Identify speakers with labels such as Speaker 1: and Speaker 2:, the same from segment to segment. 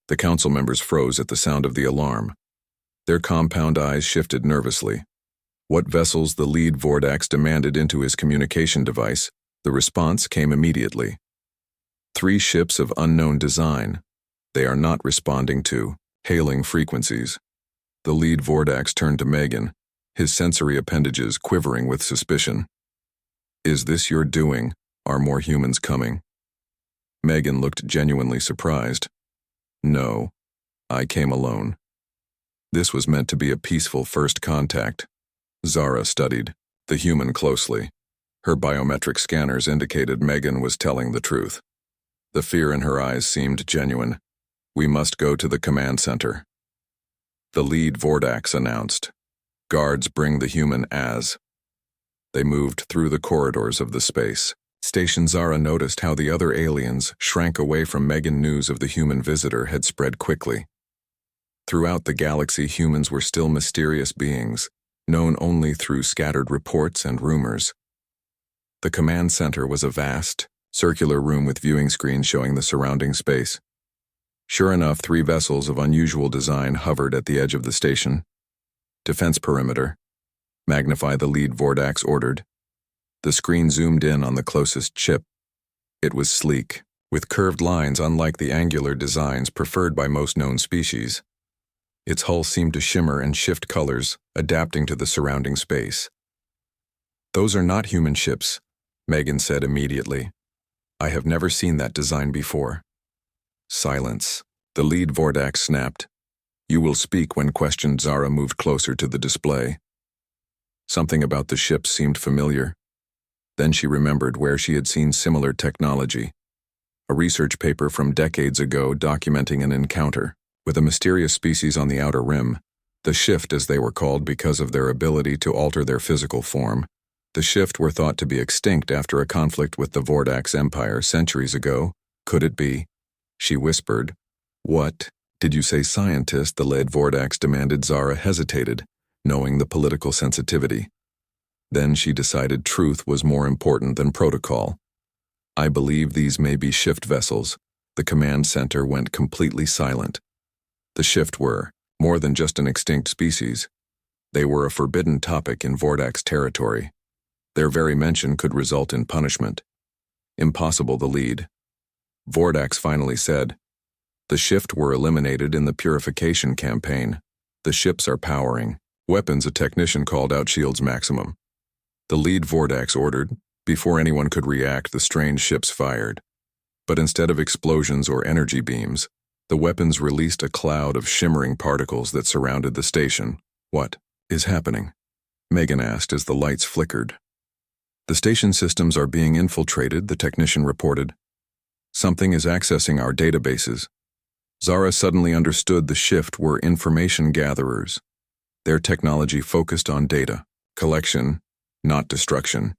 Speaker 1: The council members froze at the sound of the alarm. Their compound eyes shifted nervously. What vessels the lead Vordax demanded into his communication device, the response came immediately. 3 ships of unknown design. They are not responding to hailing frequencies. The lead Vordax turned to Megan, his sensory appendages quivering with suspicion. Is this your doing? Are more humans coming? Megan looked genuinely surprised. No, I came alone. This was meant to be a peaceful first contact. Zara studied the human closely. Her biometric scanners indicated Megan was telling the truth. The fear in her eyes seemed genuine. We must go to the command center. The lead Vordax announced. Guards bring the human as. They moved through the corridors of the space station. Zara noticed how the other aliens shrank away from Megan. News of the human visitor had spread quickly. Throughout the galaxy, humans were still mysterious beings, known only through scattered reports and rumors. The command center was a vast, circular room with viewing screens showing the surrounding space. Sure enough, 3 vessels of unusual design hovered at the edge of the station. Defense perimeter. Magnify, the lead Vordax ordered. The screen zoomed in on the closest ship. It was sleek, with curved lines unlike the angular designs preferred by most known species. Its hull seemed to shimmer and shift colors, adapting to the surrounding space. Those are not human ships, Megan said immediately. I have never seen that design before. Silence. The lead Vordax snapped. You will speak when questioned. Zara moved closer to the display. Something about the ship seemed familiar. Then she remembered where she had seen similar technology. A research paper from decades ago documenting an encounter with a mysterious species on the outer rim. The Shift, as they were called because of their ability to alter their physical form. The Shift were thought to be extinct after a conflict with the Vordax Empire centuries ago. Could it be? She whispered. What? Did you say scientist? The lead Vordax demanded. Zara hesitated, knowing the political sensitivity. Then she decided truth was more important than protocol. I believe these may be Shift vessels. The command center went completely silent. The Shift were more than just an extinct species. They were a forbidden topic in Vordax territory. Their very mention could result in punishment. Impossible, the lead Vordax finally said. The Shift were eliminated in the purification campaign. The ships are powering. Weapons, a technician called out. Shields maximum. The lead Vordax ordered. Before anyone could react, the strange ships fired. But instead of explosions or energy beams, the weapons released a cloud of shimmering particles that surrounded the station. What is happening? Megan asked as the lights flickered. The station systems are being infiltrated, the technician reported. Something is accessing our databases. Zara suddenly understood the Shift were information gatherers. Their technology focused on data collection, not destruction.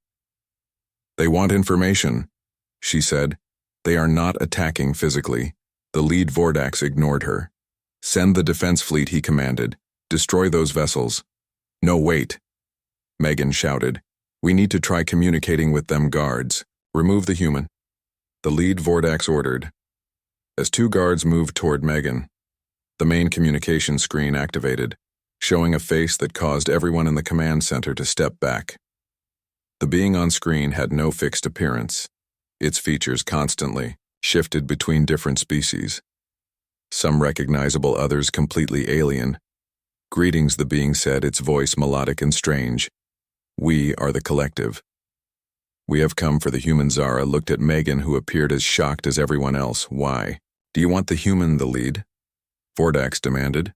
Speaker 1: They want information, she said. They are not attacking physically. The lead Vordax ignored her. Send the defense fleet, he commanded. Destroy those vessels. No, wait. Megan shouted. We need to try communicating with them. Guards, remove the human. The lead Vordax ordered. As 2 guards moved toward Megan, the main communication screen activated, showing a face that caused everyone in the command center to step back. The being on screen had no fixed appearance. Its features constantly shifted between different species. Some recognizable, others completely alien. Greetings, the being said, its voice melodic and strange. We are the collective. We have come for the human. Zara looked at Megan, who appeared as shocked as everyone else. Why? Do you want the human? The lead Vordax demanded.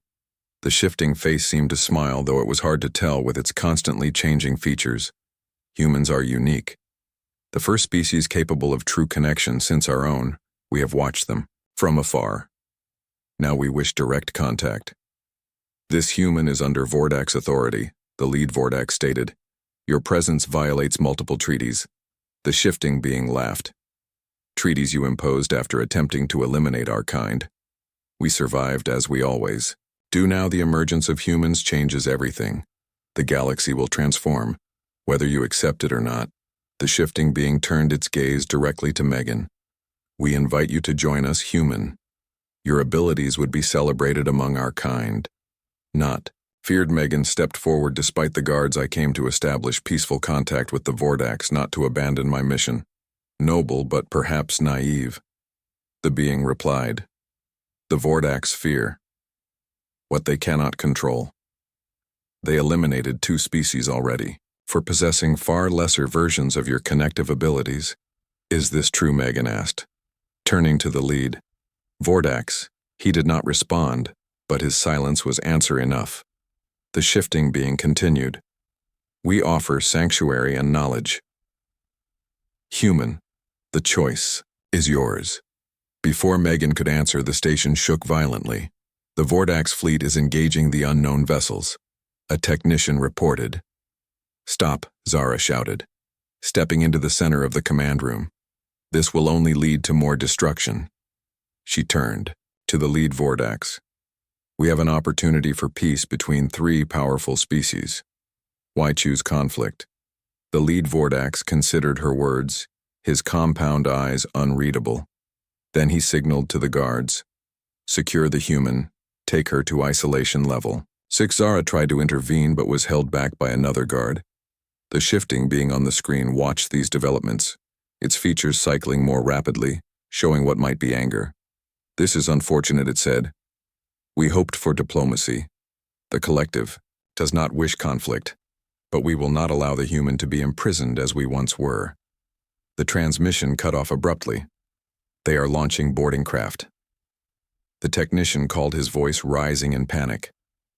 Speaker 1: The shifting face seemed to smile, though it was hard to tell with its constantly changing features. Humans are unique. The first species capable of true connection since our own. We have watched them from afar. Now we wish direct contact. This human is under Vordax authority, the lead Vordax stated. Your presence violates multiple treaties. The shifting being laughed. Treaties you imposed after attempting to eliminate our kind. We survived as we always do. Now the emergence of humans changes everything. The galaxy will transform, whether you accept it or not. The shifting being turned its gaze directly to Megan. We invite you to join us, human. Your abilities would be celebrated among our kind. Not. Feared Megan stepped forward despite the guards. I came to establish peaceful contact with the Vordax, not to abandon my mission. Noble, but perhaps naive. The being replied. The Vordax fear what they cannot control. They eliminated 2 species already, for possessing far lesser versions of your connective abilities. Is this true? Megan asked, turning to the lead. Vordax. He did not respond, but his silence was answer enough. The shifting being continued. We offer sanctuary and knowledge. Human. The choice is yours. Before Megan could answer, the station shook violently. The Vordax fleet is engaging the unknown vessels. A technician reported. Stop, Zara shouted, stepping into the center of the command room. This will only lead to more destruction. She turned to the lead Vordax. We have an opportunity for peace between 3 powerful species. Why choose conflict? The lead Vordax considered her words, his compound eyes unreadable. Then he signaled to the guards. Secure the human. Take her to isolation level. Zara tried to intervene but was held back by another guard. The shifting being on the screen watched these developments, its features cycling more rapidly, showing what might be anger. This is unfortunate, it said. We hoped for diplomacy. The collective does not wish conflict, but we will not allow the human to be imprisoned as we once were. The transmission cut off abruptly. They are launching boarding craft. The technician called, his voice rising in panic.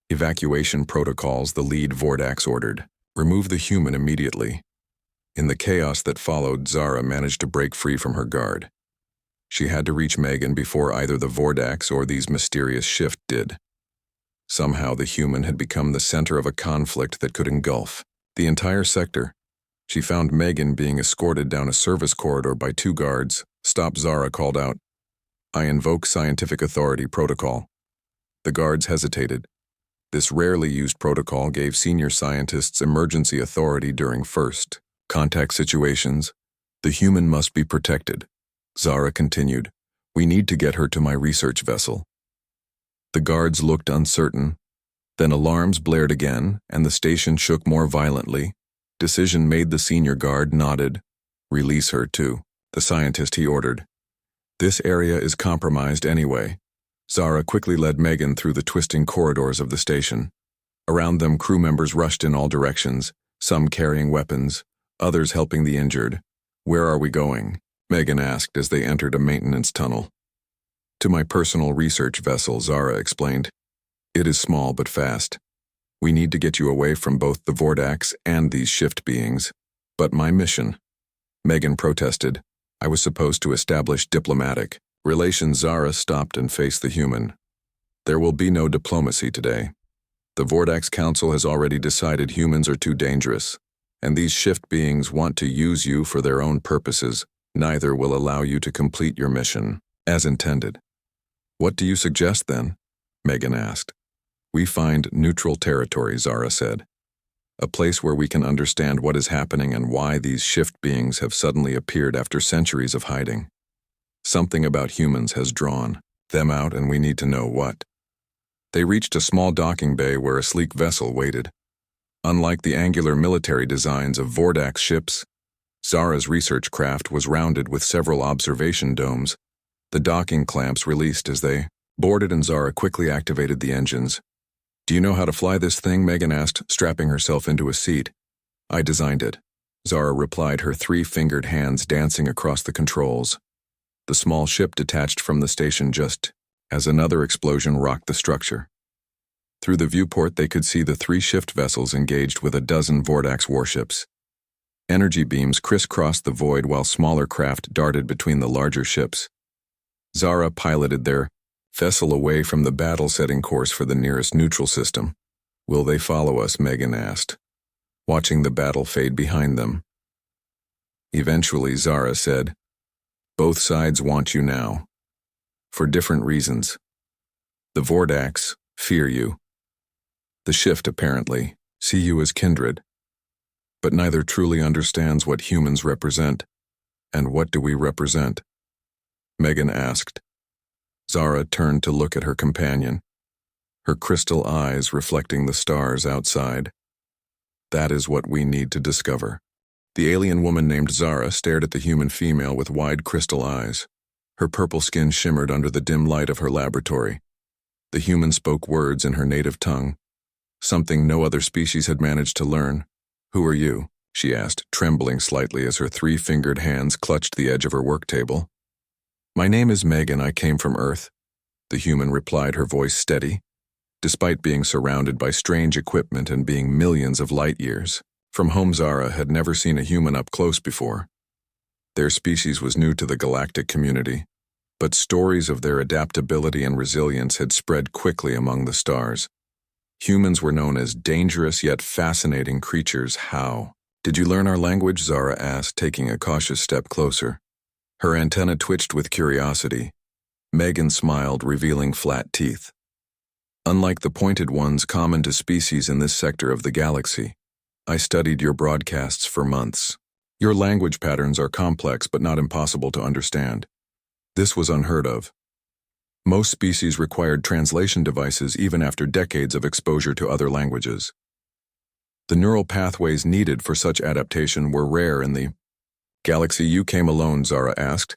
Speaker 1: Evacuation protocols, the lead Vordax ordered. Remove the human immediately. In the chaos that followed, Zara managed to break free from her guard. She had to reach Megan before either the Vordax or these mysterious shift did. Somehow the human had become the center of a conflict that could engulf the entire sector. She found Megan being escorted down a service corridor by 2 guards. Stop, Zara called out. I invoke scientific authority protocol. The guards hesitated. This rarely used protocol gave senior scientists emergency authority during first contact situations. The human must be protected. Zara continued. We need to get her to my research vessel. The guards looked uncertain. Then alarms blared again, and the station shook more violently. Decision made. The senior guard nodded. Release her too, the scientist, he ordered. This area is compromised anyway. Zara quickly led Megan through the twisting corridors of the station. Around them, crew members rushed in all directions, some carrying weapons, others helping the injured. Where are we going? Megan asked as they entered a maintenance tunnel. To my personal research vessel, Zara explained. It is small but fast. We need to get you away from both the Vordax and these shift beings. But my mission, Megan protested. I was supposed to establish diplomatic relations. Zara stopped and faced the human. There will be no diplomacy today. The Vordax Council has already decided humans are too dangerous, and these shift beings want to use you for their own purposes. Neither will allow you to complete your mission as intended. What do you suggest then? Megan asked. We find neutral territory, Zara said. A place where we can understand what is happening and why these shift beings have suddenly appeared after centuries of hiding. Something about humans has drawn them out, and we need to know what. They reached a small docking bay where a sleek vessel waited. Unlike the angular military designs of Vordax ships, Zara's research craft was rounded with several observation domes. The docking clamps released as they boarded, and Zara quickly activated the engines. Do you know how to fly this thing? Megan asked, strapping herself into a seat. I designed it, Zara replied, her 3-fingered hands dancing across the controls. The small ship detached from the station just as another explosion rocked the structure. Through the viewport they could see the 3 shift vessels engaged with a dozen Vordax warships. Energy beams crisscrossed the void while smaller craft darted between the larger ships. Zara piloted their vessel away from the battle, setting course for the nearest neutral system. Will they follow us? Megan asked, watching the battle fade behind them. Eventually, Zara said, both sides want you now, for different reasons. The Vordax fear you. The shift apparently see you as kindred, but neither truly understands what humans represent. And what do we represent? Megan asked. Zara turned to look at her companion, her crystal eyes reflecting the stars outside. That is what we need to discover. The alien woman named Zara stared at the human female with wide crystal eyes. Her purple skin shimmered under the dim light of her laboratory. The human spoke words in her native tongue, something no other species had managed to learn. "Who are you?" she asked, trembling slightly as her three-fingered hands clutched the edge of her work table. "My name is Megan. I came from Earth," the human replied, her voice steady, despite being surrounded by strange equipment and being millions of light years. From home, Zara had never seen a human up close before. Their species was new to the galactic community, but stories of their adaptability and resilience had spread quickly among the stars. Humans were known as dangerous yet fascinating creatures. "How did you learn our language?" Zara asked, taking a cautious step closer. Her antenna twitched with curiosity. Megan smiled, revealing flat teeth. "Unlike the pointed ones common to species in this sector of the galaxy, I studied your broadcasts for months. Your language patterns are complex but not impossible to understand. This was unheard of. Most species required translation devices even after decades of exposure to other languages. The neural pathways needed for such adaptation were rare in the galaxy." "You came alone?" Zara asked,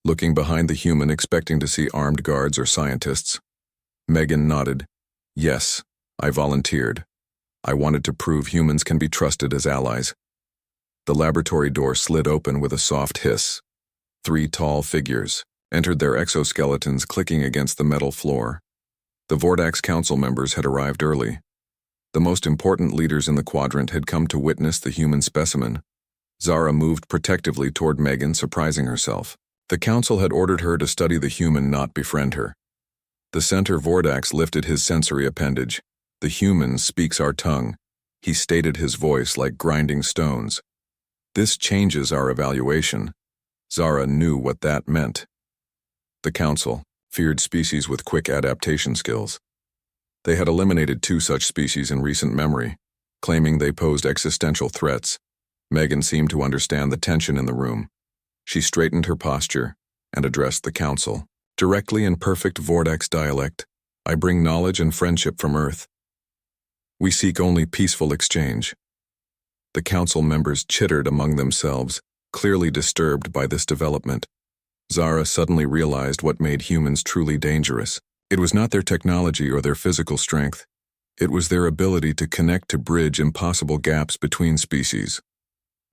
Speaker 1: looking behind the human, expecting to see armed guards or scientists. Megan nodded. "Yes, I volunteered. I wanted to prove humans can be trusted as allies." The laboratory door slid open with a soft hiss. Three tall figures entered, their exoskeletons clicking against the metal floor. The Vordax Council members had arrived early. The most important leaders in the quadrant had come to witness the human specimen. Zara moved protectively toward Megan, surprising herself. The council had ordered her to study the human, not befriend her. The center Vordax lifted his sensory appendage. "The human speaks our tongue," he stated, his voice like grinding stones. "This changes our evaluation." Zara knew what that meant. The council feared species with quick adaptation skills. They had eliminated 2 such species in recent memory, claiming they posed existential threats. Megan seemed to understand the tension in the room. She straightened her posture and addressed the council. Directly in perfect Vordax dialect, "I bring knowledge and friendship from Earth. We seek only peaceful exchange." The council members chittered among themselves, clearly disturbed by this development. Zara suddenly realized what made humans truly dangerous. It was not their technology or their physical strength. It was their ability to connect, to bridge impossible gaps between species.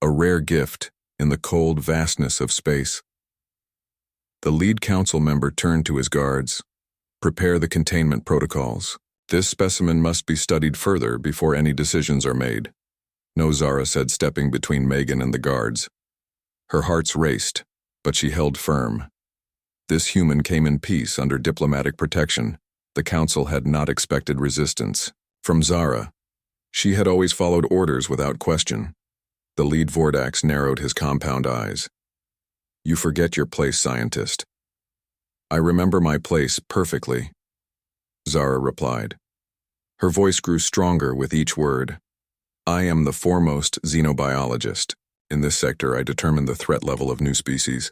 Speaker 1: A rare gift in the cold vastness of space. The lead council member turned to his guards. "Prepare the containment protocols. This specimen must be studied further before any decisions are made." "No," Zara said, stepping between Megan and the guards. Her hearts raced, but she held firm. This human came in peace under diplomatic protection. The council had not expected resistance from Zara. She had always followed orders without question. The lead Vordax narrowed his compound eyes. "You forget your place, scientist." "I remember my place perfectly," Zara replied. Her voice grew stronger with each word. "I am the foremost xenobiologist. In this sector, I determine the threat level of new species,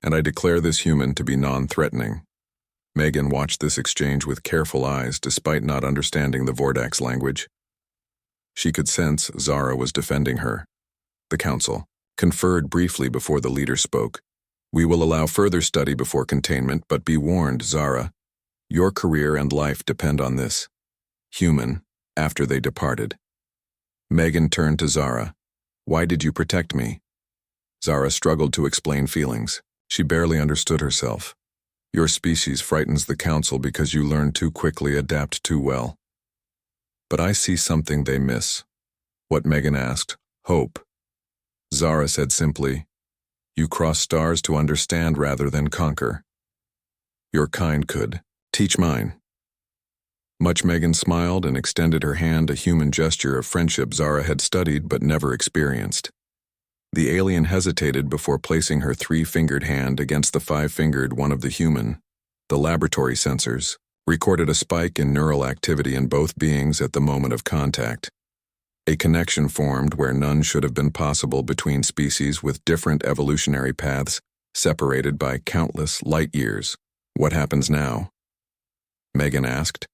Speaker 1: and I declare this human to be non-threatening." Megan watched this exchange with careful eyes, despite not understanding the Vordax language. She could sense Zara was defending her. The council conferred briefly before the leader spoke. "We will allow further study before containment, but be warned, Zara. Your career and life depend on this human." After they departed, Megan turned to Zara. "Why did you protect me?" Zara struggled to explain feelings. She barely understood herself. "Your species frightens the council because you learn too quickly, adapt too well. But I see something they miss." "What?" Megan asked. "Hope." Zara said simply, "You cross stars to understand rather than conquer. Your kind could teach mine." Much Megan smiled and extended her hand, a human gesture of friendship Zara had studied but never experienced. The alien hesitated before placing her 3-fingered hand against the 5-fingered one of the human. The laboratory sensors recorded a spike in neural activity in both beings at the moment of contact. A connection formed where none should have been possible between species with different evolutionary paths, separated by countless light years. What happens now? Megan asked.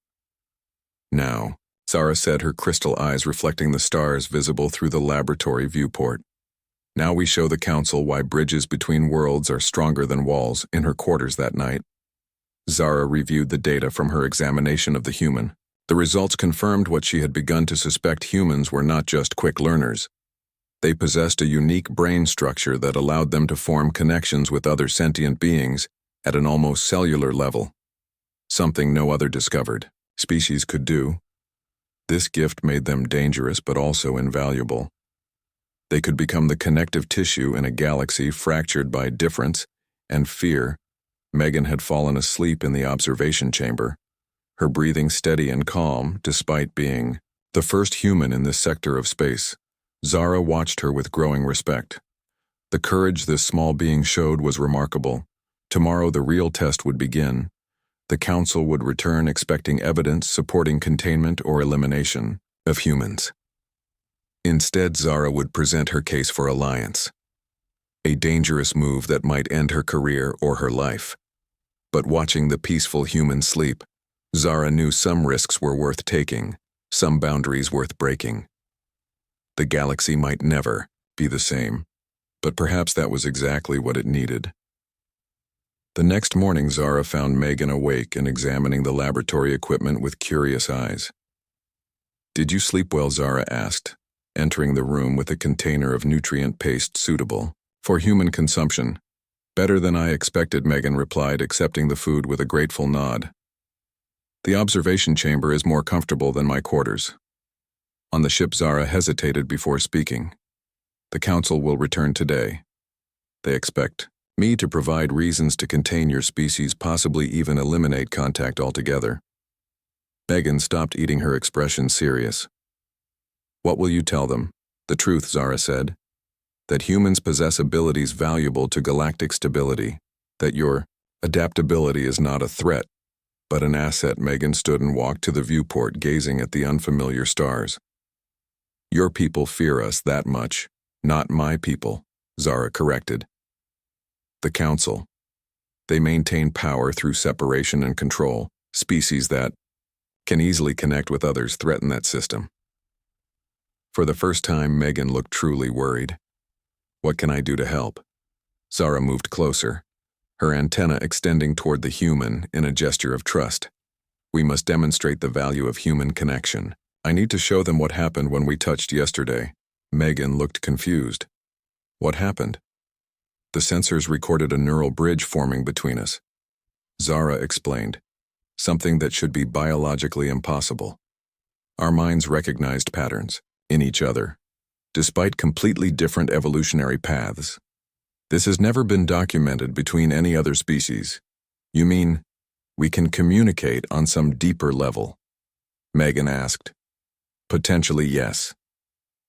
Speaker 1: Now, Zara said, her crystal eyes reflecting the stars visible through the laboratory viewport. Now we show the council why bridges between worlds are stronger than walls in her quarters that night. Zara reviewed the data from her examination of the human. The results confirmed what she had begun to suspect: humans were not just quick learners. They possessed a unique brain structure that allowed them to form connections with other sentient beings at an almost cellular level. Something no other discovered species could do. This gift made them dangerous but also invaluable. They could become the connective tissue in a galaxy fractured by difference and fear. Megan had fallen asleep in the observation chamber, her breathing steady and calm despite being the first human in this sector of space. Zara watched her with growing respect. The courage this small being showed was remarkable. Tomorrow the real test would begin. The council would return expecting evidence supporting containment or elimination of humans. Instead, Zara would present her case for alliance. A dangerous move that might end her career or her life. But watching the peaceful human sleep, Zara knew some risks were worth taking, some boundaries worth breaking. The galaxy might never be the same, but perhaps that was exactly what it needed. The next morning, Zara found Megan awake and examining the laboratory equipment with curious eyes. "Did you sleep well?" Zara asked, entering the room with a container of nutrient paste suitable for human consumption. "Better than I expected," Megan replied, accepting the food with a grateful nod. "The observation chamber is more comfortable than my quarters." On the ship, Zara hesitated before speaking. "The council will return today. They expect me to provide reasons to contain your species, possibly even eliminate contact altogether." Megan stopped eating, her expression serious. "What will you tell them?" "The truth," Zara said. "That humans possess abilities valuable to galactic stability. That your adaptability is not a threat, but an asset." Megan stood and walked to the viewport, gazing at the unfamiliar stars. "Your people fear us that much, not my people," Zara corrected. "The council. They maintain power through separation and control. Species that can easily connect with others threaten that system." For the first time, Megan looked truly worried. "What can I do to help?" Zara moved closer, her antenna extending toward the human in a gesture of trust. "We must demonstrate the value of human connection. I need to show them what happened when we touched yesterday." Megan looked confused. "What happened?" "The sensors recorded a neural bridge forming between us," Zara explained. "Something that should be biologically impossible. Our minds recognized patterns in each other, despite completely different evolutionary paths. This has never been documented between any other species." "You mean we can communicate on some deeper level?" Megan asked. "Potentially, yes.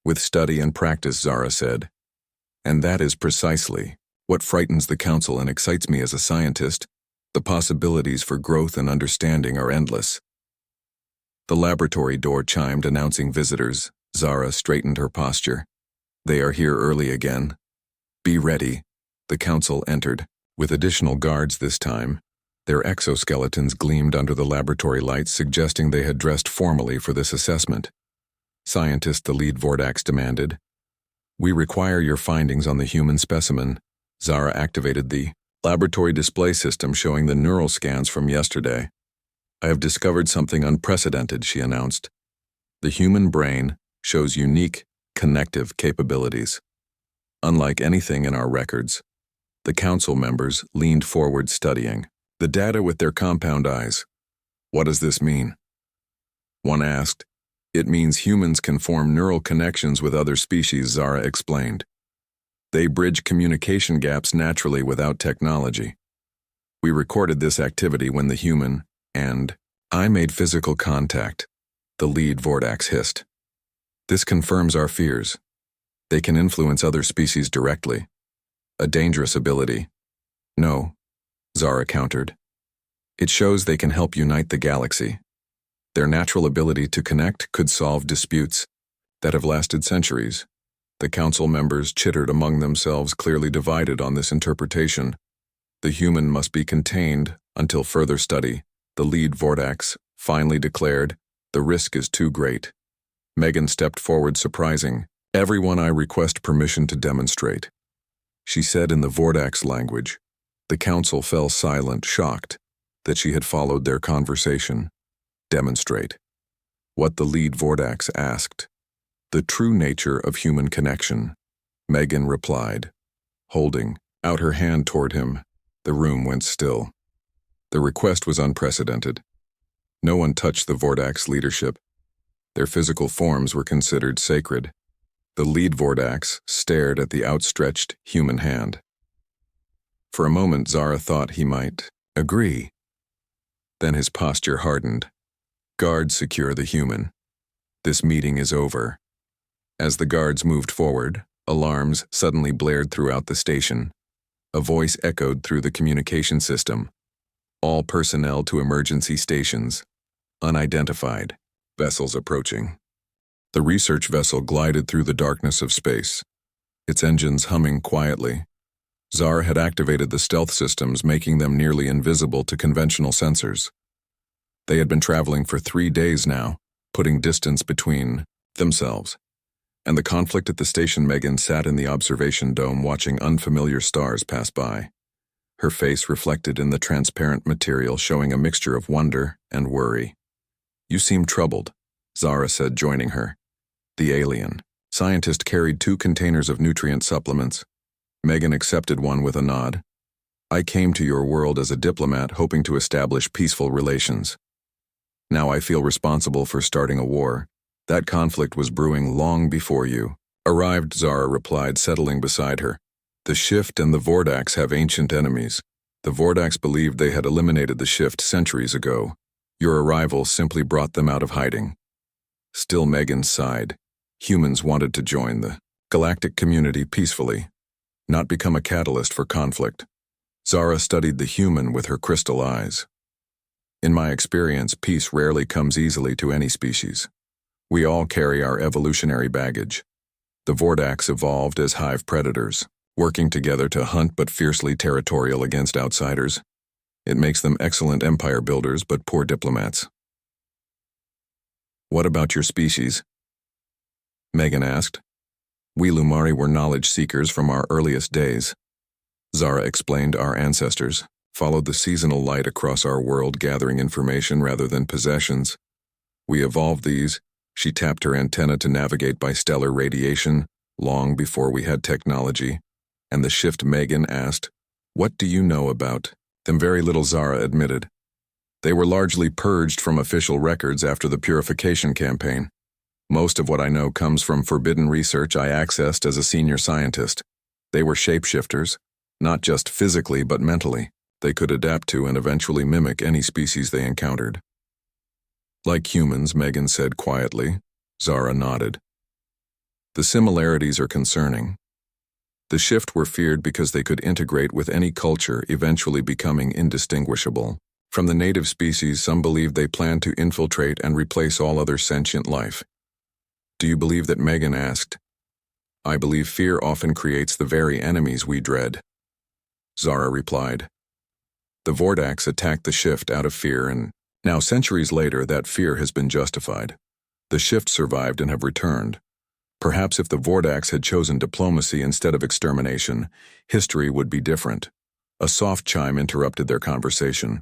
Speaker 1: With study and practice," Zara said. "And that is precisely what frightens the council and excites me as a scientist. The possibilities for growth and understanding are endless." The laboratory door chimed, announcing visitors. Zara straightened her posture. "They are here early again. Be ready." The council entered, with additional guards this time. Their exoskeletons gleamed under the laboratory lights, suggesting they had dressed formally for this assessment. "Scientist," the lead Vordax demanded, "we require your findings on the human specimen." Zara activated the laboratory display system showing the neural scans from yesterday. "I have discovered something unprecedented," she announced. "The human brain shows unique connective capabilities. Unlike anything in our records." The council members leaned forward, studying the data with their compound eyes. "What does this mean?" one asked. "It means humans can form neural connections with other species," Zara explained. "They bridge communication gaps naturally without technology. We recorded this activity when the human and I made physical contact," the lead Vordax hissed. "This confirms our fears. They can influence other species directly. A dangerous ability." "No," Zara countered. "It shows they can help unite the galaxy. Their natural ability to connect could solve disputes that have lasted centuries." The council members chittered among themselves, clearly divided on this interpretation. "The human must be contained Until further study, the lead Vordax finally declared, "The risk is too great." Megan stepped forward, surprising. "Everyone, I request permission to demonstrate," she said in the Vordax language. The council fell silent, shocked that she had followed their conversation. "Demonstrate." What the lead Vordax asked. "The true nature of human connection," Megan replied, holding out her hand toward him. The room went still. The request was unprecedented. No one touched the Vordax leadership. Their physical forms were considered sacred. The lead Vordax stared at the outstretched human hand. For a moment, Zara thought he might agree. Then his posture hardened. "Guards, secure the human. This meeting is over." As the guards moved forward, alarms suddenly blared throughout the station. A voice echoed through the communication system. "All personnel to emergency stations. Unidentified. Vessels approaching." The research vessel glided through the darkness of space, its engines humming quietly. Zara had activated the stealth systems, making them nearly invisible to conventional sensors. They had been traveling for 3 days now, putting distance between themselves and the conflict at the station. Megan sat in the observation dome watching unfamiliar stars pass by. Her face reflected in the transparent material, showing a mixture of wonder and worry. "You seem troubled," Zara said, joining her. The alien scientist carried 2 containers of nutrient supplements. Megan accepted one with a nod. "I came to your world as a diplomat, hoping to establish peaceful relations. Now I feel responsible for starting a war. That conflict was brewing long before you arrived," Zara replied, settling beside her. "The Shift and the Vordax have ancient enemies. The Vordax believed they had eliminated the Shift centuries ago. Your arrival simply brought them out of hiding." Still, Megan sighed. Humans wanted to join the galactic community peacefully, not become a catalyst for conflict. Zara studied the human with her crystal eyes. "In my experience, peace rarely comes easily to any species. We all carry our evolutionary baggage. The Vordax evolved as hive predators, working together to hunt but fiercely territorial against outsiders. It makes them excellent empire builders but poor diplomats." "What about your species?" Megan asked. "We Lumari were knowledge seekers from our earliest days." Zara explained. "Our ancestors followed the seasonal light across our world, gathering information rather than possessions. We evolved these." She tapped her antenna to navigate by stellar radiation, long before we had technology. "And the Shift?" Megan asked. "What do you know about them?" "Very little," Zara admitted. "They were largely purged from official records after the purification campaign. Most of what I know comes from forbidden research I accessed as a senior scientist. They were shapeshifters, not just physically but mentally. They could adapt to and eventually mimic any species they encountered." "Like humans," Megan said quietly. Zara nodded. "The similarities are concerning. The Shift were feared because they could integrate with any culture, eventually becoming indistinguishable from the native species. Some believed they planned to infiltrate and replace all other sentient life." "Do you believe that?" Megan asked. "I believe fear often creates the very enemies we dread," Zara replied. "The Vordax attacked the Shift out of fear, and now, centuries later, that fear has been justified. The Shift survived and have returned. Perhaps if the Vordax had chosen diplomacy instead of extermination, history would be different." A soft chime interrupted their conversation.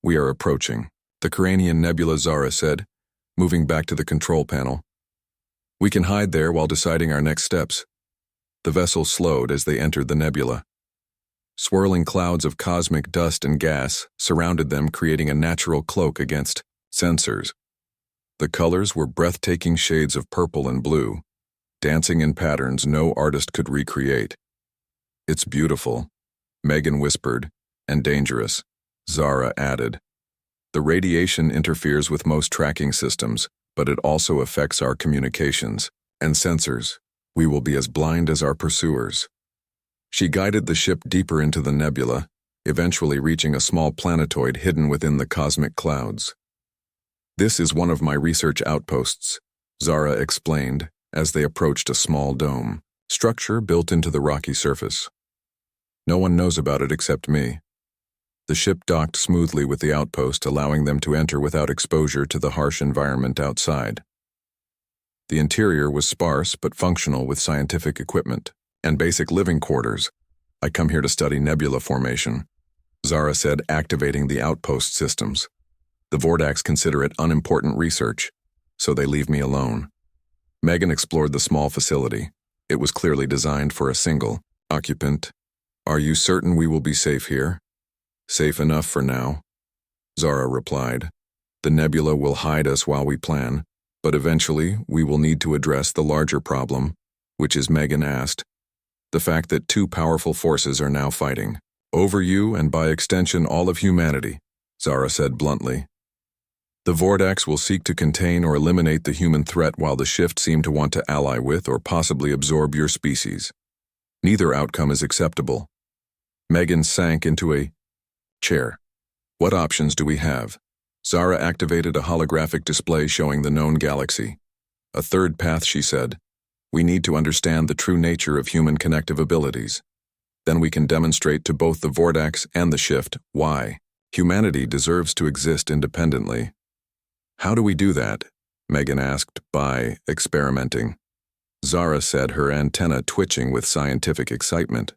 Speaker 1: "We are approaching the Coranian Nebula," Zara said, moving back to the control panel. "We can hide there while deciding our next steps." The vessel slowed as they entered the nebula. Swirling clouds of cosmic dust and gas surrounded them, creating a natural cloak against sensors. The colors were breathtaking shades of purple and blue, dancing in patterns no artist could recreate. "It's beautiful," Megan whispered, "and dangerous," Zara added. "The radiation interferes with most tracking systems, but it also affects our communications and sensors. We will be as blind as our pursuers." She guided the ship deeper into the nebula, eventually reaching a small planetoid hidden within the cosmic clouds. "This is one of my research outposts," Zara explained as they approached a small dome structure built into the rocky surface. "No one knows about it except me." The ship docked smoothly with the outpost, allowing them to enter without exposure to the harsh environment outside. The interior was sparse but functional with scientific equipment and basic living quarters. "I come here to study nebula formation," Zara said, activating the outpost systems. "The Vordax consider it unimportant research, so they leave me alone." Megan explored the small facility. It was clearly designed for a single occupant. "Are you certain we will be safe here?" "Safe enough for now," Zara replied. "The nebula will hide us while we plan, but eventually we will need to address the larger problem," which is, Megan asked, "the fact that two powerful forces are now fighting over you and by extension all of humanity," Zara said bluntly. "The Vordax will seek to contain or eliminate the human threat while the Shift seem to want to ally with or possibly absorb your species. Neither outcome is acceptable." Megan sank into a chair. "What options do we have?" Zara activated a holographic display showing the known galaxy. "A third path," she said. "We need to understand the true nature of human connective abilities. Then we can demonstrate to both the Vordax and the Shift why humanity deserves to exist independently." "How do we do that?" Megan asked. "By experimenting," Zara said, her antenna twitching with scientific excitement.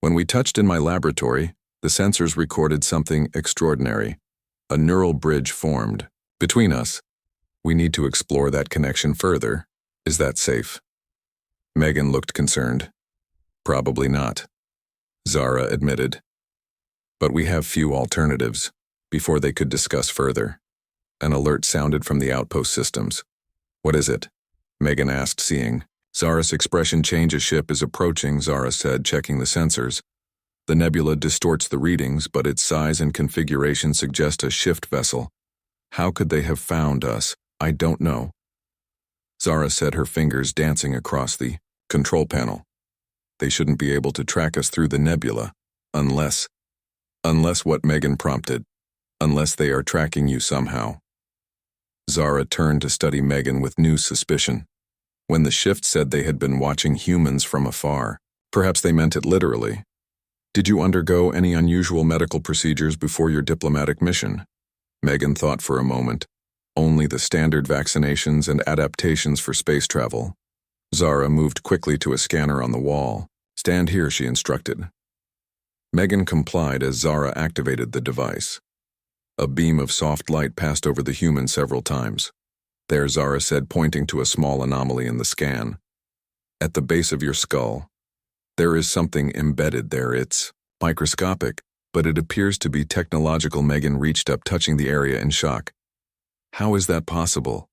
Speaker 1: "When we touched in my laboratory, the sensors recorded something extraordinary. A neural bridge formed between us. We need to explore that connection further. Is that safe?" Megan looked concerned. "Probably not," Zara admitted. "But we have few alternatives." Before they could discuss further, an alert sounded from the outpost systems. "What is it?" Megan asked, seeing Zara's expression change. "A ship is approaching," Zara said, checking the sensors. "The nebula distorts the readings, but its size and configuration suggest a Shift vessel. How could they have found us? I don't know," Zara said, her fingers dancing across the control panel. "They shouldn't be able to track us through the nebula, unless what?" Megan prompted. "Unless they are tracking you somehow." Zara turned to study Megan with new suspicion. When the Shift said they had been watching humans from afar, perhaps they meant it literally. "Did you undergo any unusual medical procedures before your diplomatic mission?" Megan thought for a moment. "Only the standard vaccinations and adaptations for space travel." Zara moved quickly to a scanner on the wall. "Stand here," she instructed. Megan complied as Zara activated the device. A beam of soft light passed over the human several times. "There," Zara said, pointing to a small anomaly in the scan. "At the base of your skull. There is something embedded there. It's microscopic, but it appears to be technological." Megan reached up, touching the area in shock. "How is that possible?"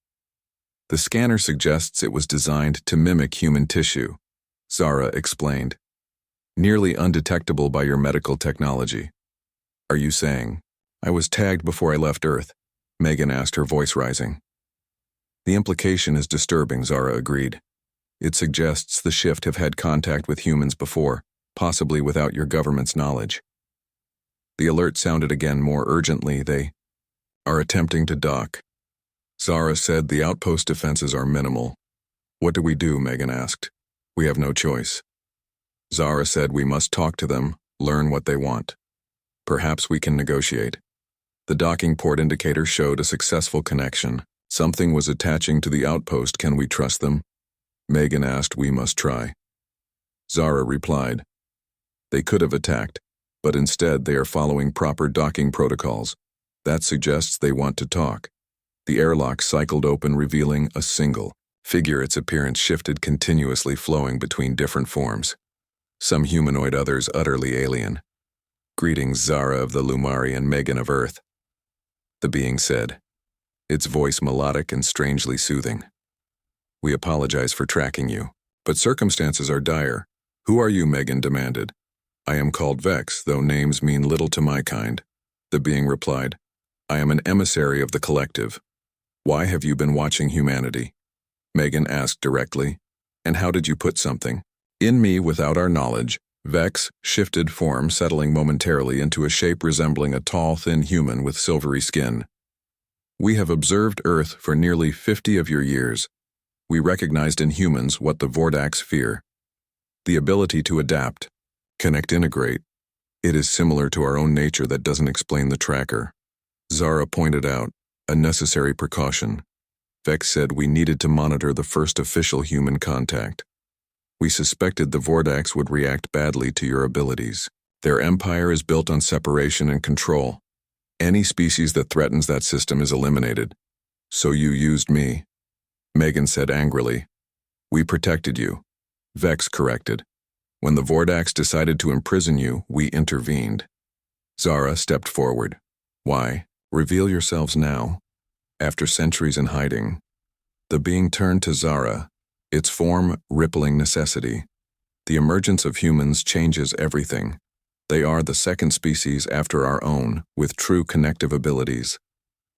Speaker 1: "The scanner suggests it was designed to mimic human tissue," Zara explained. "Nearly undetectable by your medical technology." "Are you saying I was tagged before I left Earth?" Megan asked, her voice rising. "The implication is disturbing," Zara agreed. "It suggests the Shift have had contact with humans before, possibly without your government's knowledge." The alert sounded again more urgently. "They are attempting to dock," Zara said. "The outpost defenses are minimal." "What do we do?" Megan asked. "We have no choice," Zara said. "We must talk to them, learn what they want. Perhaps we can negotiate." The docking port indicator showed a successful connection. Something was attaching to the outpost. "Can we trust them?" Megan asked. "We must try," Zara replied. "They could have attacked, but instead they are following proper docking protocols. That suggests they want to talk." The airlock cycled open, revealing a single figure. Its appearance shifted continuously, flowing between different forms. Some humanoid, others utterly alien. "Greetings, Zara of the Lumari and Megan of Earth," the being said, its voice melodic and strangely soothing. "We apologize for tracking you, but circumstances are dire." "Who are you?" Megan demanded. "I am called Vex, though names mean little to my kind," the being replied. "I am an emissary of the collective." "Why have you been watching humanity?" Megan asked directly. "And how did you put something in me without our knowledge?" Vex shifted form, settling momentarily into a shape resembling a tall, thin human with silvery skin. "We have observed Earth for nearly 50 of your years. We recognized in humans what the Vordax fear: the ability to adapt, connect, integrate. It is similar to our own nature that doesn't explain the tracker. Zara pointed out, a necessary precaution. Vex said we needed to monitor the first official human contact. We suspected the Vordax would react badly to your abilities. Their empire is built on separation and control. Any species that threatens that system is eliminated. So you used me. Megan said angrily. We protected you. Vex corrected. When the Vordax decided to imprison you, we intervened. Zara stepped forward. Why? Reveal yourselves now. After centuries in hiding. The being turned to Zara, its form rippling necessity. The emergence of humans changes everything. They are the second species after our own, with true connective abilities.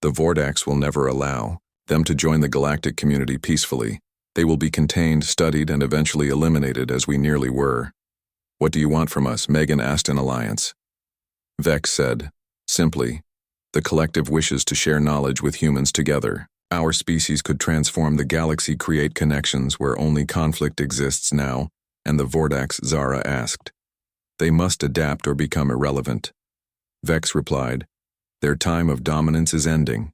Speaker 1: The Vordax will never allow them to join the galactic community peacefully. They will be contained, studied, and eventually eliminated as we nearly were. What do you want from us? Megan asked in alliance. Vex said, simply, the collective wishes to share knowledge with humans together. Our species could transform the galaxy, create connections where only conflict exists now, and the Vordax, Zara asked. They must adapt or become irrelevant. Vex replied, their time of dominance is ending.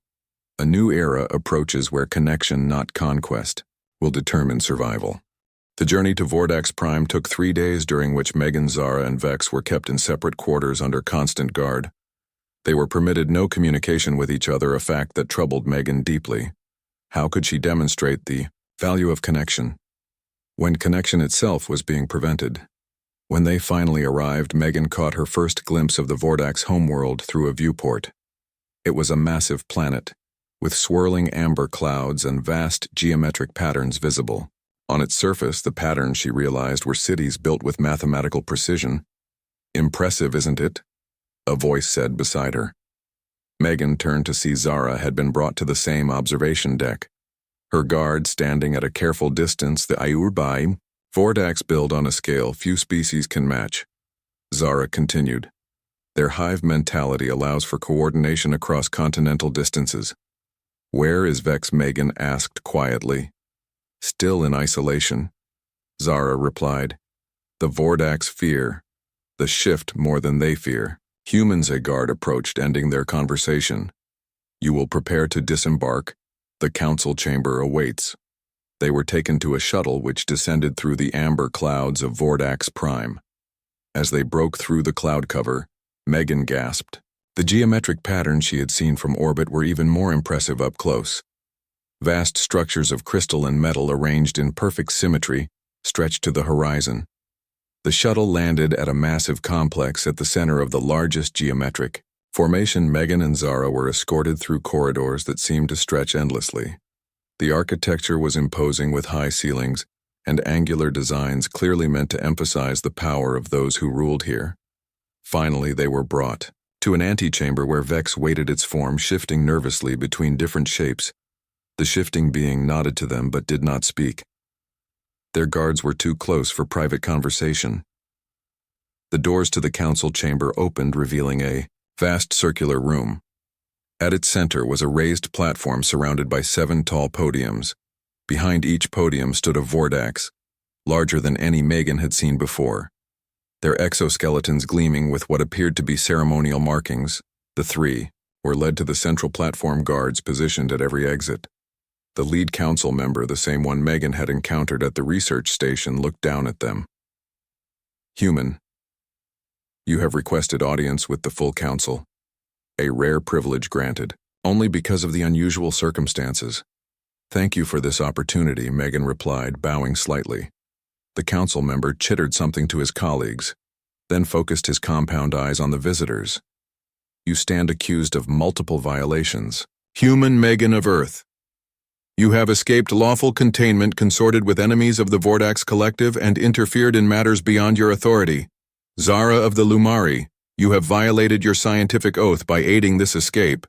Speaker 1: A new era approaches where connection, not conquest, will determine survival. The journey to Vordax Prime took 3 days, during which Megan, Zara, and Vex were kept in separate quarters under constant guard. They were permitted no communication with each other, a fact that troubled Megan deeply. How could she demonstrate the value of connection when connection itself was being prevented? When they finally arrived, Megan caught her first glimpse of the Vordax homeworld through a viewport. It was a massive planet, with swirling amber clouds and vast geometric patterns visible. On its surface, the patterns, she realized, were cities built with mathematical precision. Impressive, isn't it? A voice said beside her. Megan turned to see Zara had been brought to the same observation deck. Her guard standing at a careful distance, the HFY Vordax build on a scale few species can match. Zara continued. Their hive mentality allows for coordination across continental distances. Where is Vex? Megan asked quietly. Still in isolation. Zara replied. The Vordax fear the shift more than they fear. Humans, a guard approached, ending their conversation. You will prepare to disembark. The council chamber awaits. They were taken to a shuttle which descended through the amber clouds of Vordax Prime. As they broke through the cloud cover, Megan gasped. The geometric patterns she had seen from orbit were even more impressive up close. Vast structures of crystal and metal arranged in perfect symmetry stretched to the horizon. The shuttle landed at a massive complex at the center of the largest geometric formation. Megan and Zara were escorted through corridors that seemed to stretch endlessly. The architecture was imposing, with high ceilings and angular designs clearly meant to emphasize the power of those who ruled here. Finally, they were brought to an antechamber where Vex waited, its form shifting nervously between different shapes. The shifting being nodded to them but did not speak. Their guards were too close for private conversation. The doors to the council chamber opened, revealing a vast circular room. At its center was a raised platform surrounded by 7 tall podiums. Behind each podium stood a Vordax, larger than any Megan had seen before. Their exoskeletons gleaming with what appeared to be ceremonial markings. The 3 were led to the central platform, guards positioned at every exit. The lead council member, the same one Megan had encountered at the research station, looked down at them. Human, you have requested audience with the full council. A rare privilege granted, only because of the unusual circumstances. Thank you for this opportunity, Megan replied, bowing slightly. The council member chittered something to his colleagues, then focused his compound eyes on the visitors. You stand accused of multiple violations. Human Megan of Earth. You have escaped lawful containment, consorted with enemies of the Vordax Collective, and interfered in matters beyond your authority. Zara of the Lumari, you have violated your scientific oath by aiding this escape.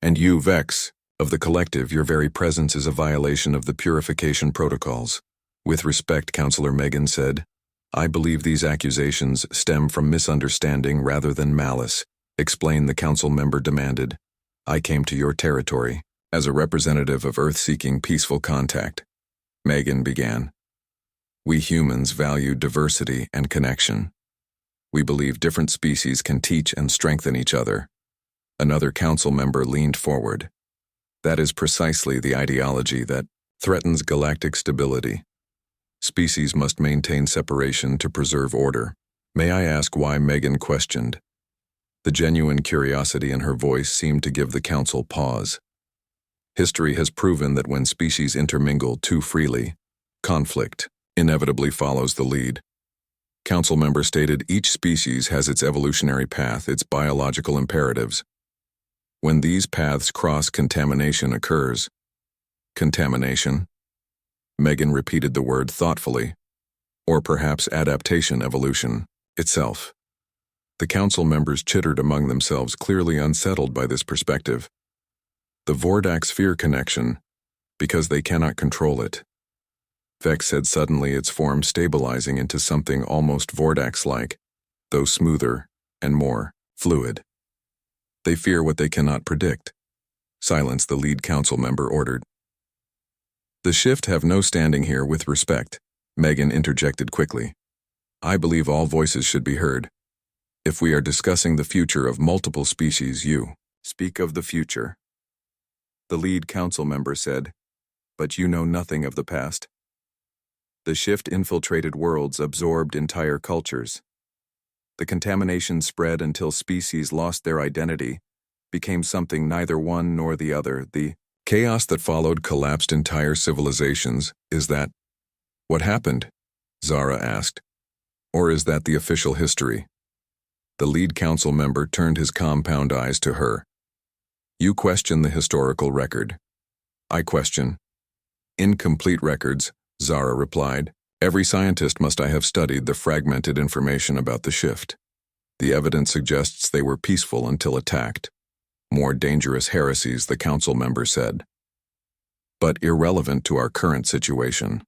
Speaker 1: And you, Vex, of the Collective, your very presence is a violation of the purification protocols. With respect, Counselor Megan said, I believe these accusations stem from misunderstanding rather than malice. Explain, the council member demanded. I came to your territory as a representative of Earth seeking peaceful contact. Megan began. We humans value diversity and connection. We believe different species can teach and strengthen each other. Another council member leaned forward. That is precisely the ideology that threatens galactic stability. Species must maintain separation to preserve order. May I ask why? Megan questioned. The genuine curiosity in her voice seemed to give the council pause. History has proven that when species intermingle too freely, conflict inevitably follows the lead. Council member stated each species has its evolutionary path, its biological imperatives. When these paths cross, contamination occurs. Contamination? Megan repeated the word thoughtfully. Or perhaps adaptation evolution itself. The council members chittered among themselves, clearly unsettled by this perspective. The Vordax fear connection, because they cannot control it. Vex said suddenly, its form stabilizing into something almost Vordax-like, though smoother and more fluid. They fear what they cannot predict. Silence, the lead council member ordered. The shift have no standing here with respect, Megan interjected quickly. I believe all voices should be heard. If we are discussing the future of multiple species, you speak of the future. The lead council member said, but you know nothing of the past. The shift infiltrated worlds, absorbed entire cultures. The contamination spread until species lost their identity, became something neither one nor the other. The chaos that followed collapsed entire civilizations. Is that what happened? Zara asked. Or is that the official history? The lead council member turned his compound eyes to her. You question the historical record. I question. Incomplete records, Zara replied. Every scientist must have studied the fragmented information about the shift. The evidence suggests they were peaceful until attacked. More dangerous heresies, the council member said. But irrelevant to our current situation.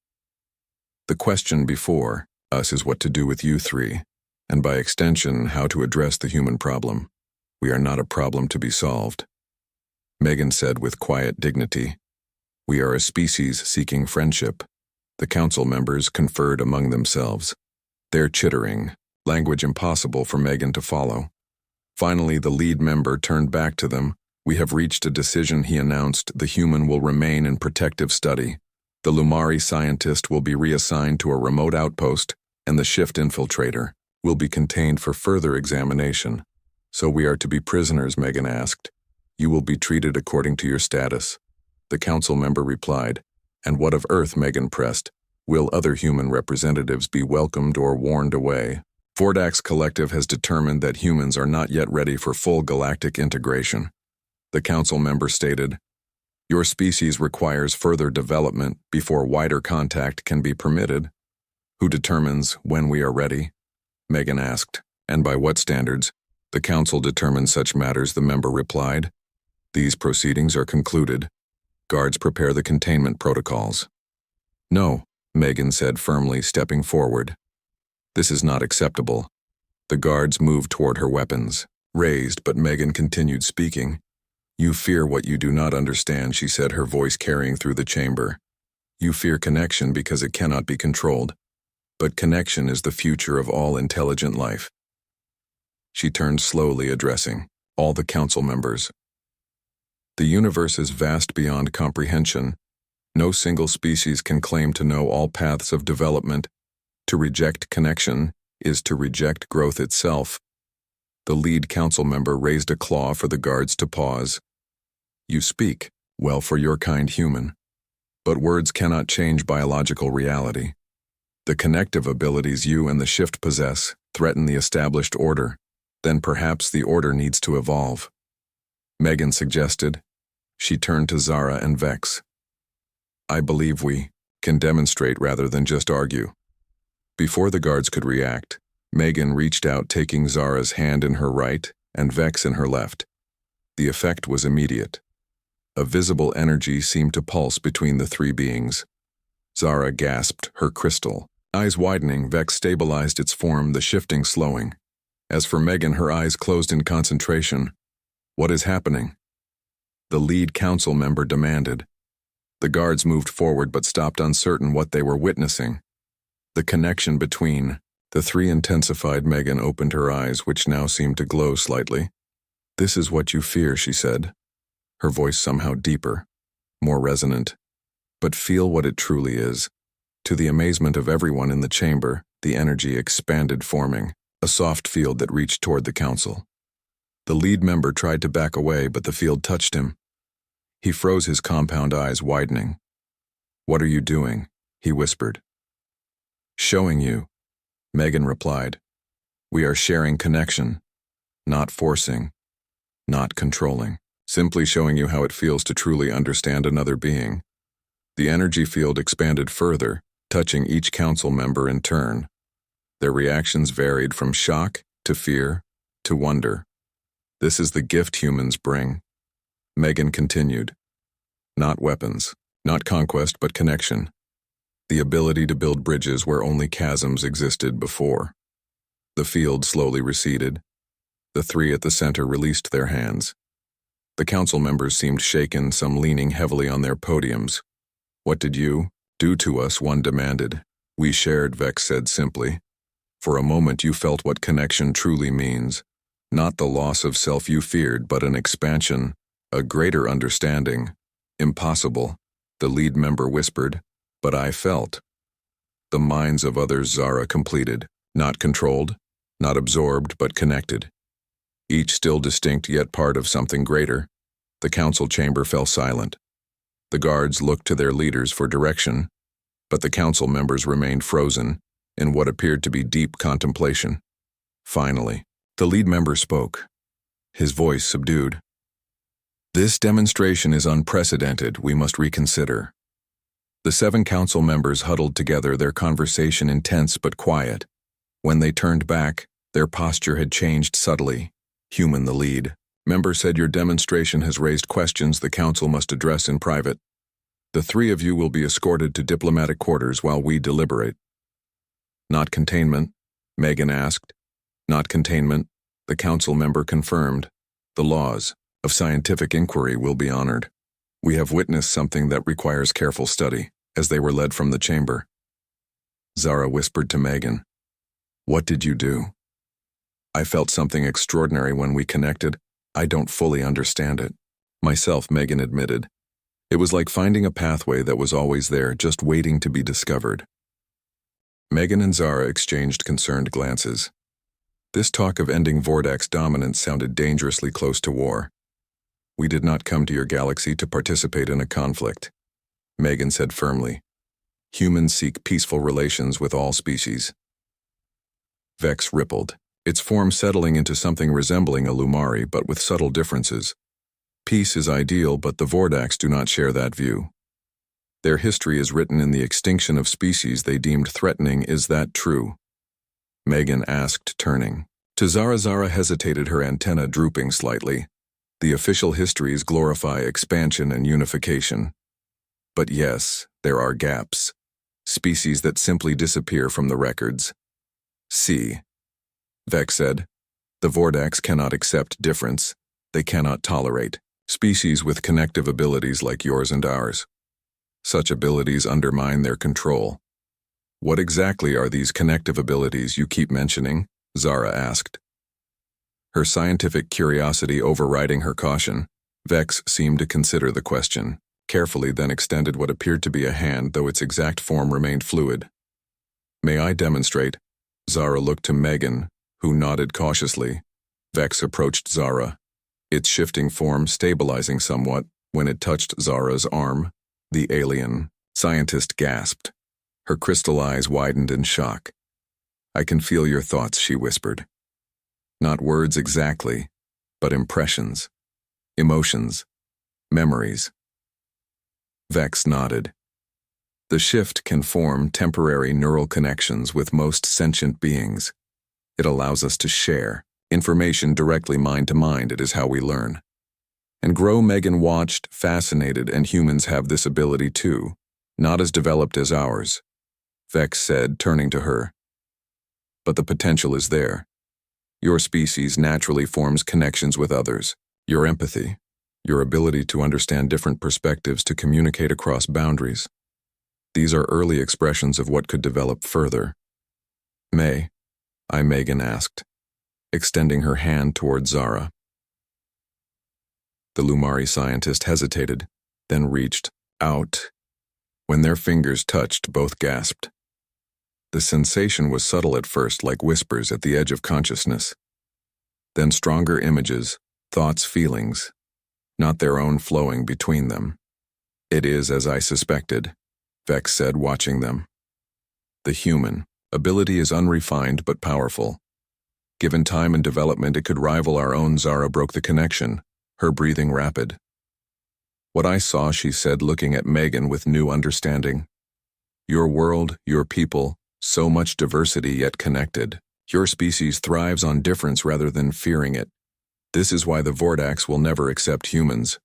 Speaker 1: The question before us is what to do with you three, and by extension, how to address the human problem. We are not a problem to be solved. Megan said with quiet dignity. We are a species seeking friendship. The council members conferred among themselves. Their chittering, language impossible for Megan to follow. Finally, the lead member turned back to them. We have reached a decision, he announced. The human will remain in protective study. The Lumari scientist will be reassigned to a remote outpost, and the shift infiltrator will be contained for further examination. So we are to be prisoners, Megan asked. You will be treated according to your status. The council member replied. And what of Earth? Megan pressed. Will other human representatives be welcomed or warned away? Vordax Collective has determined that humans are not yet ready for full galactic integration. The council member stated, your species requires further development before wider contact can be permitted. Who determines when we are ready? Megan asked. And by what standards? The council determines such matters, the member replied. These proceedings are concluded. Guards prepare the containment protocols. No, Megan said firmly, stepping forward. This is not acceptable. The guards moved toward her weapons, raised, but Megan continued speaking. You fear what you do not understand, she said, her voice carrying through the chamber. You fear connection because it cannot be controlled. But connection is the future of all intelligent life. She turned slowly, addressing all the council members. The universe is vast beyond comprehension. No single species can claim to know all paths of development. To reject connection is to reject growth itself. The lead council member raised a claw for the guards to pause. You speak, well, for your kind human. But words cannot change biological reality. The connective abilities you and the shift possess threaten the established order. Then perhaps the order needs to evolve. Megan suggested. She turned to Zara and Vex. I believe we can demonstrate rather than just argue. Before the guards could react, Megan reached out, taking Zara's hand in her right and Vex in her left. The effect was immediate. A visible energy seemed to pulse between the three beings. Zara gasped, her crystal eyes widening. Vex stabilized its form, the shifting slowing. As for Megan, her eyes closed in concentration. What is happening? The lead council member demanded. The guards moved forward but stopped, uncertain what they were witnessing. The connection between The three intensified. Megan opened her eyes, which now seemed to glow slightly. "This is what you fear," she said, her voice somehow deeper, more resonant. "But feel what it truly is." To the amazement of everyone in the chamber, the energy expanded, forming a soft field that reached toward the council. The lead member tried to back away, but the field touched him. He froze, his compound eyes widening. "What are you doing?" he whispered. "Showing you," Megan replied. "We are sharing connection, not forcing, not controlling, simply showing you how it feels to truly understand another being." The energy field expanded further, touching each council member in turn. Their reactions varied from shock to fear to wonder. "This is the gift humans bring," Megan continued. "Not weapons, not conquest, but connection. The ability to build bridges where only chasms existed before." The field slowly receded. The three at the center released their hands. The council members seemed shaken, some leaning heavily on their podiums. "What did you do to us?" one demanded. "We shared," Vex said simply. "For a moment you felt what connection truly means. Not the loss of self you feared, but an expansion, a greater understanding." "Impossible," the lead member whispered. "But I felt." "The minds of others," Zara completed. "Not controlled, not absorbed, but connected. Each still distinct, yet part of something greater." The council chamber fell silent. The guards looked to their leaders for direction, but the council members remained frozen in what appeared to be deep contemplation. Finally, the lead member spoke, his voice subdued. "This demonstration is unprecedented. We must reconsider." The 7 council members huddled together, their conversation intense but quiet. When they turned back, their posture had changed subtly. Human, the lead member, said, "Your demonstration has raised questions the council must address in private. The 3 of you will be escorted to diplomatic quarters while we deliberate." "Not containment?" Megan asked. "Not containment," the council member confirmed. "The laws of scientific inquiry will be honored. We have witnessed something that requires careful study." As they were led from the chamber, Zara whispered to Megan, "What did you do?" "I felt something extraordinary when we connected. I don't fully understand it myself," Megan admitted. "It was like finding a pathway that was always there, just waiting to be discovered." Megan and Zara exchanged concerned glances. This talk of ending Vordax dominance sounded dangerously close to war. "We did not come to your galaxy to participate in a conflict," Megan said firmly. "Humans seek peaceful relations with all species." Vex rippled, its form settling into something resembling a Lumari, but with subtle differences. "Peace is ideal, but the Vordax do not share that view. Their history is written in the extinction of species they deemed threatening. Is that true?" Megan asked, turning to Zara. Zara hesitated, her antenna drooping slightly. "The official histories glorify expansion and unification. But yes, there are gaps. Species that simply disappear from the records." "See," Vex said, "the Vordax cannot accept difference. They cannot tolerate species with connective abilities like yours and ours. Such abilities undermine their control." "What exactly are these connective abilities you keep mentioning?" Zara asked, her scientific curiosity overriding her caution. Vex seemed to consider the question carefully, then extended what appeared to be a hand, though its exact form remained fluid. "May I demonstrate?" Zara looked to Megan, who nodded cautiously. Vex approached Zara, its shifting form stabilizing somewhat. When it touched Zara's arm, the alien scientist gasped. Her crystal eyes widened in shock. "I can feel your thoughts," she whispered. "Not words exactly, but impressions, emotions, memories." Vex nodded. "The shift can form temporary neural connections with most sentient beings. It allows us to share information directly mind to mind. It is how we learn and grow." Megan watched, fascinated. "And humans have this ability too, not as developed as ours," Vex said, turning to her. "But the potential is there. Your species naturally forms connections with others. Your empathy, your ability to understand different perspectives, to communicate across boundaries. These are early expressions of what could develop further." "May Megan asked, extending her hand toward Zara. The Lumari scientist hesitated, then reached out. When their fingers touched, both gasped. The sensation was subtle at first, like whispers at the edge of consciousness. Then stronger images, thoughts, feelings, not their own flowing between them. "It is as I suspected," Vex said, watching them. "The human ability is unrefined but powerful. Given time and development, it could rival our own." Zara broke the connection, her breathing rapid. "What I saw," she said, looking at Megan with new understanding. "Your world, your people, so much diversity yet connected. Your species thrives on difference rather than fearing it. This is why the Vordax will never accept humans,"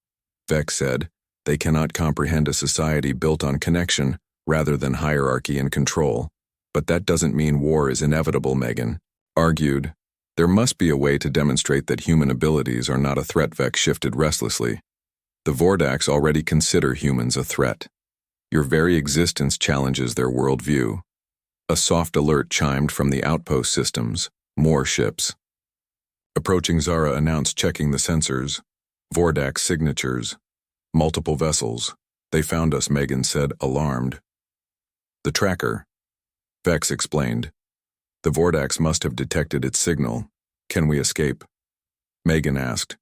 Speaker 1: Vex said. "They cannot comprehend a society built on connection rather than hierarchy and control. But that doesn't mean war is inevitable," Megan argued. "There must be a way to demonstrate that human abilities are not a threat." Vex shifted restlessly. "The Vordax already consider humans a threat. Your very existence challenges their worldview." A soft alert chimed from the outpost systems. More ships. Approaching, Zara announced, checking the sensors. "Vordax signatures. Multiple vessels. They found us," Megan said, alarmed. "The tracker," Vex explained. "The Vordax must have detected its signal. Can we escape?" Megan asked.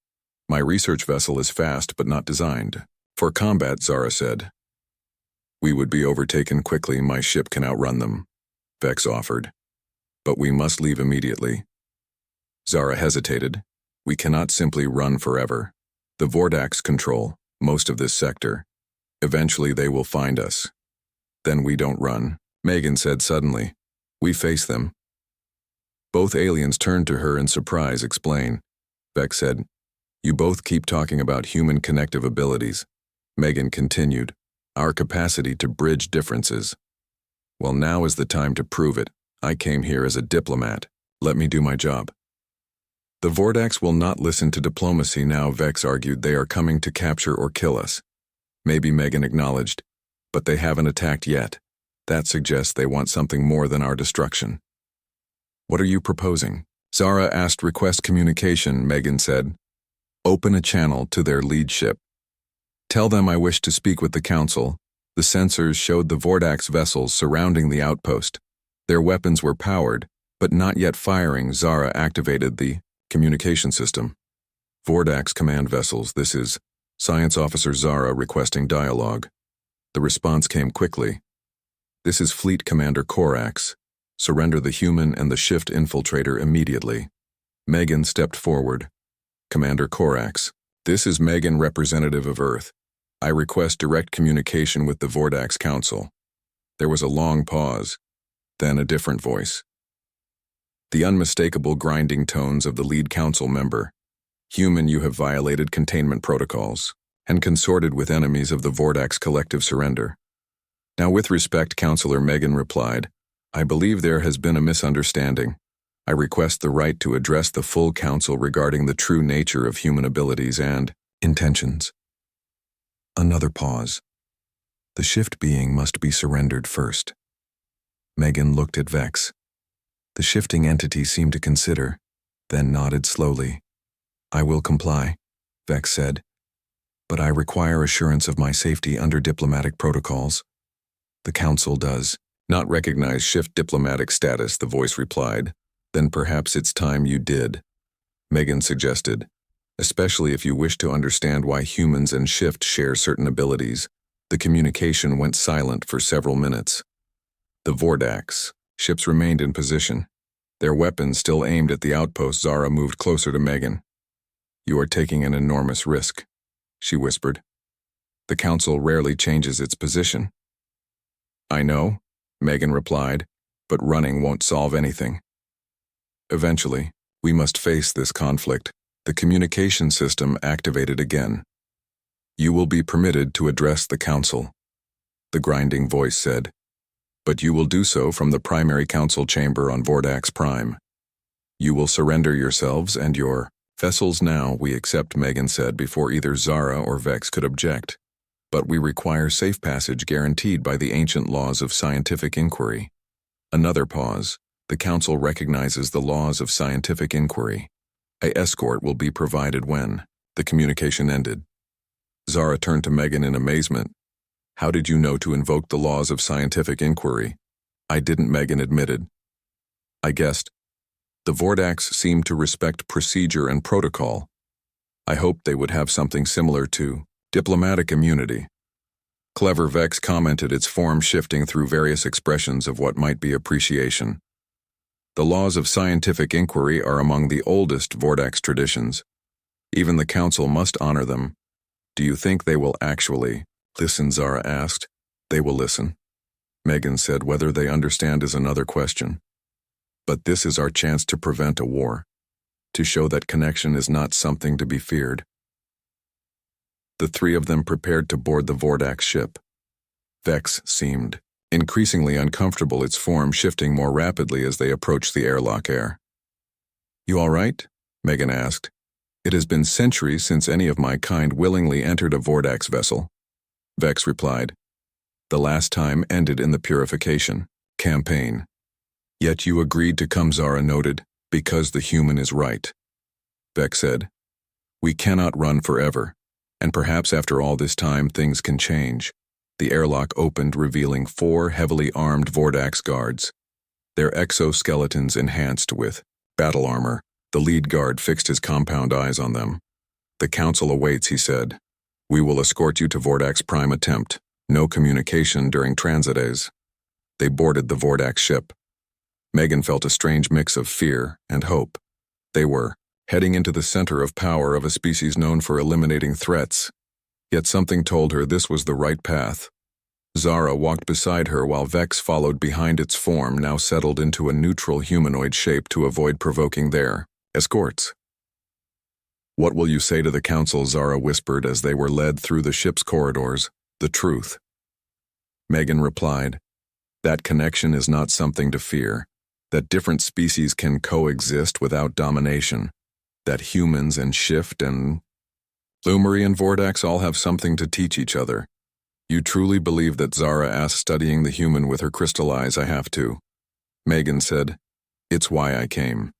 Speaker 1: "My research vessel is fast but not designed for combat," Zara said. "We would be overtaken quickly. My ship can outrun them," Vex offered. "But we must leave immediately." Zara hesitated. "We cannot simply run forever. The Vordax control most of this sector. Eventually they will find us. Then we don't run," Megan said suddenly. "We face them." Both aliens turned to her in surprise. "Explain," Vex said. "You both keep talking about human connective abilities," Megan continued. "Our capacity to bridge differences. Well, now is the time to prove it. I came here as a diplomat. Let me do my job." "The Vordax will not listen to diplomacy now," Vex argued. "They are coming to capture or kill us." "Maybe," Megan acknowledged, "but they haven't attacked yet. That suggests they want something more than our destruction." "What are you proposing?" Zara asked. "Request communication," Megan said. "Open a channel to their lead ship. Tell them I wish to speak with the Council." The sensors showed the Vordax vessels surrounding the outpost. Their weapons were powered, but not yet firing. Zara activated the communication system. "Vordax command vessels, this is Science Officer Zara requesting dialogue." The response came quickly. "This is Fleet Commander Corax. Surrender the human and the shift infiltrator immediately." Megan stepped forward. "Commander Corax, this is Megan, representative of Earth. I request direct communication with the Vordax Council." There was a long pause, then a different voice. The unmistakable grinding tones of the lead council member. "Human, you have violated containment protocols and consorted with enemies of the Vordax collective surrender." "Now, with respect," Counselor Megan replied, "I believe there has been a misunderstanding. I request the right to address the full council regarding the true nature of human abilities and intentions." Another pause. "The shift being must be surrendered first." Megan looked at Vex. The shifting entity seemed to consider, then nodded slowly. "I will comply," Vex said, "but I require assurance of my safety under diplomatic protocols." "The Council does not recognize shift diplomatic status," the voice replied. "Then perhaps it's time you did," Megan suggested. "Especially if you wish to understand why humans and shift share certain abilities." The communication went silent for several minutes. The Vordax ships remained in position, their weapons still aimed at the outpost. Zara moved closer to Megan. "You are taking an enormous risk," she whispered. "The Council rarely changes its position." "I know," Megan replied, "but running won't solve anything. Eventually, we must face this conflict." The communication system activated again. "You will be permitted to address the Council," the grinding voice said, "but you will do so from the primary council chamber on Vordax Prime. You will surrender yourselves and your vessels now." "We accept," Megan said before either Zara or Vex could object. "But we require safe passage guaranteed by the ancient laws of scientific inquiry." Another pause. The Council recognizes the laws of scientific inquiry. A escort will be provided when the communication ended. Zara turned to Megan in amazement. How did you know to invoke the laws of scientific inquiry? I didn't, Megan admitted. I guessed. The Vordax seemed to respect procedure and protocol. I hoped they would have something similar to diplomatic immunity. Clever Vex commented, its form shifting through various expressions of what might be appreciation. The laws of scientific inquiry are among the oldest Vordax traditions. Even the Council must honor them. Do you think they will actually listen? Zara asked. They will listen. Megan said, whether they understand is another question. But this is our chance to prevent a war, to show that connection is not something to be feared. The three of them prepared to board the Vordax ship. Vex seemed increasingly uncomfortable, its form shifting more rapidly as they approached the airlock air. You all right? Megan asked. It has been centuries since any of my kind willingly entered a Vordax vessel. Vex replied. The last time ended in the purification campaign. Yet you agreed to come, Zara noted, because the human is right. Vex said. We cannot run forever, and perhaps after all this time things can change. The airlock opened, revealing 4 heavily armed Vordax guards, their exoskeletons enhanced with battle armor. The lead guard fixed his compound eyes on them. The Council awaits, he said. We will escort you to Vordax Prime attempt. No communication during transit days. They boarded the Vordax ship. Megan felt a strange mix of fear and hope. They were heading into the center of power of a species known for eliminating threats. Yet something told her this was the right path. Zara walked beside her while Vex followed behind, its form now settled into a neutral humanoid shape to avoid provoking their escorts. What will you say to the Council? Zara whispered as they were led through the ship's corridors. The truth. Megan replied. That connection is not something to fear. That different species can coexist without domination. That humans and Shift and Lumeri and Vordax all have something to teach each other. You truly believe that? Zara asked, studying the human with her crystal eyes. I have to. Megan said. It's why I came.